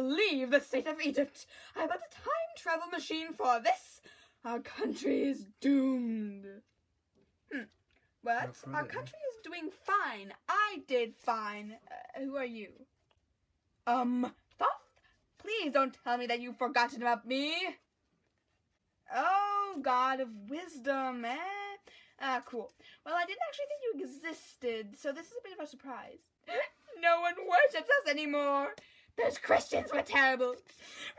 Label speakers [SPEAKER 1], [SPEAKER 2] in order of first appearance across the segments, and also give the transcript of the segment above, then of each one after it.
[SPEAKER 1] believe the state of Egypt. I built a time travel machine for this. Our country is doomed. What? Our country is doing fine. I did fine. Who are you? Thoth? Please don't tell me that you've forgotten about me. Oh, God of wisdom, eh? Cool. Well, I didn't actually think you existed, so this is a bit of a surprise. No one worships us anymore. Those Christians were terrible,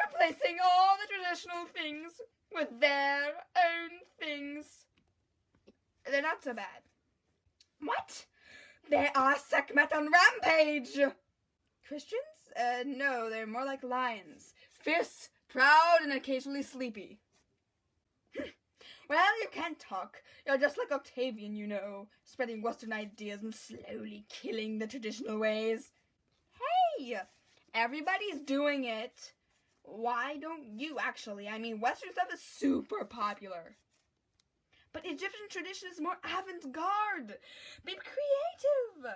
[SPEAKER 1] replacing all the traditional things with their own things. They're not so bad. What? They are Sekhmet on rampage! Christians? No, they're more like lions. Fierce, proud, and occasionally sleepy. Well, you can't talk. You're just like Octavian, you know, spreading Western ideas and slowly killing the traditional ways. Hey! Everybody's doing it. Why don't you, actually? I mean, Western stuff is super popular. But Egyptian tradition is more avant-garde. Be creative!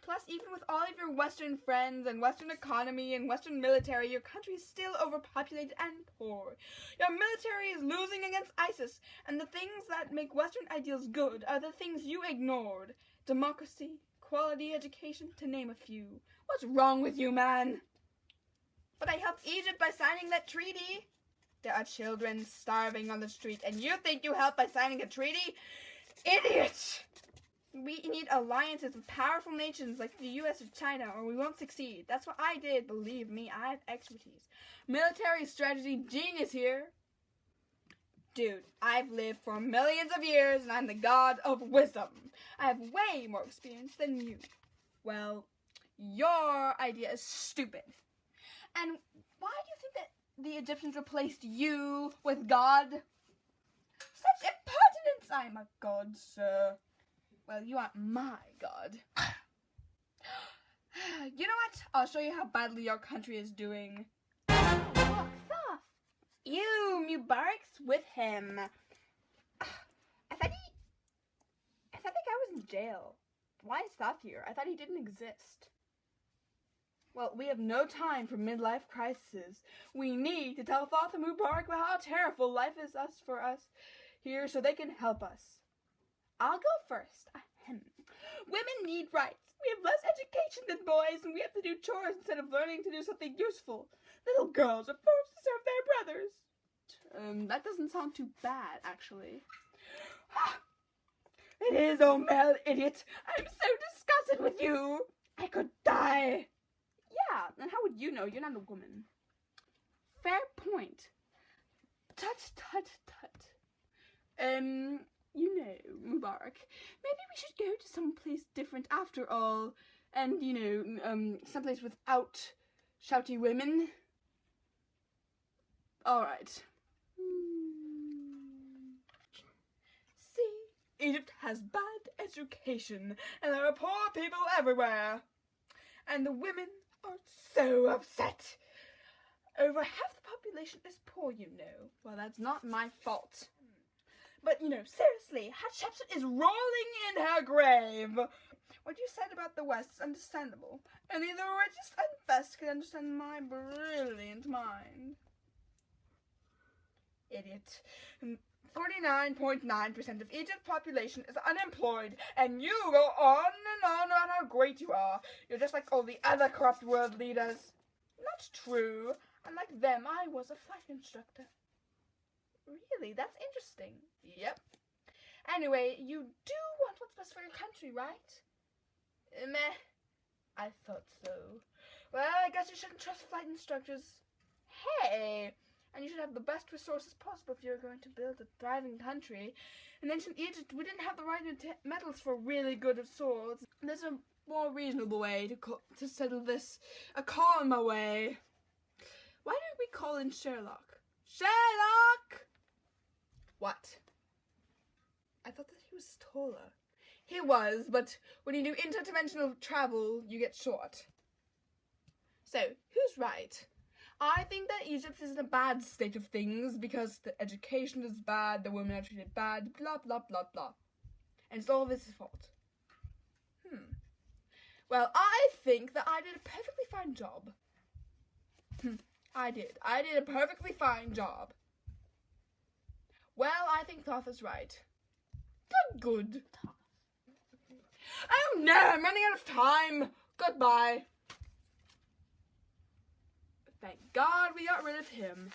[SPEAKER 1] Plus, even with all of your Western friends and Western economy and Western military, your country is still overpopulated and poor. Your military is losing against ISIS, and the things that make Western ideals good are the things you ignored. Democracy, quality education, to name a few. What's wrong with you, man? But I helped Egypt by signing that treaty. There are children starving on the street, and you think you helped by signing a treaty? Idiot! We need alliances with powerful nations like the US or China, or we won't succeed. That's what I did, believe me, I have expertise. Military strategy genius here. Dude, I've lived for millions of years, and I'm the god of wisdom. I have way more experience than you. Well, your idea is stupid. And why do you think that the Egyptians replaced you with God? Such impertinence! I'm a god, sir. Well, you aren't my god. You know what? I'll show you how badly your country is doing. Look, Thoth! Ew, Mubarak's with him. I thought that guy was in jail. Why is Thoth here? I thought he didn't exist. Well, we have no time for midlife crises. We need to tell Thoth and Mubarak about how terrible life is for us here so they can help us. I'll go first. Women need rights. We have less education than boys, and we have to do chores instead of learning to do something useful. Little girls are forced to serve their brothers. That doesn't sound too bad, actually. It is, oh male idiot. I'm so disgusted with you. I could die. Yeah, and how would you know? You're not a woman. Fair point. Tut, tut, tut. You know, Mubarak, maybe we should go to someplace different after all, and, you know, someplace without shouty women. Alright. See, Egypt has bad education, and there are poor people everywhere, and the women are so upset. Over half the population is poor, you know. Well, that's not my fault. But, you know, seriously, Hatshepsut is rolling in her grave. What you said about the West is understandable. Only the richest and best can understand my brilliant mind. Idiot. 49.9% of Egypt's population is unemployed, and you go on and on about how great you are. You're just like all the other corrupt world leaders. Not true. Unlike them, I was a flight instructor. Really? That's interesting. Yep. Anyway, you do want what's best for your country, right? Meh. I thought so. Well, I guess you shouldn't trust flight instructors. Hey! And you should have the best resources possible if you're going to build a thriving country. In ancient Egypt, we didn't have the right metals for really good swords. There's a more reasonable way to settle this. A calmer way. Why don't we call in Sherlock? Sherlock! What? I thought that he was taller. He was, but when you do interdimensional travel, you get short. So, who's right? I think that Egypt is in a bad state of things because the education is bad, the women are treated bad, blah, blah, blah, blah. And it's all of his fault. Well, I think that I did a perfectly fine job.
[SPEAKER 2] I did. I did a perfectly fine job. Well, I think Thoth is right. Good. Oh no, I'm running out of time. Goodbye. Thank God we got rid of him.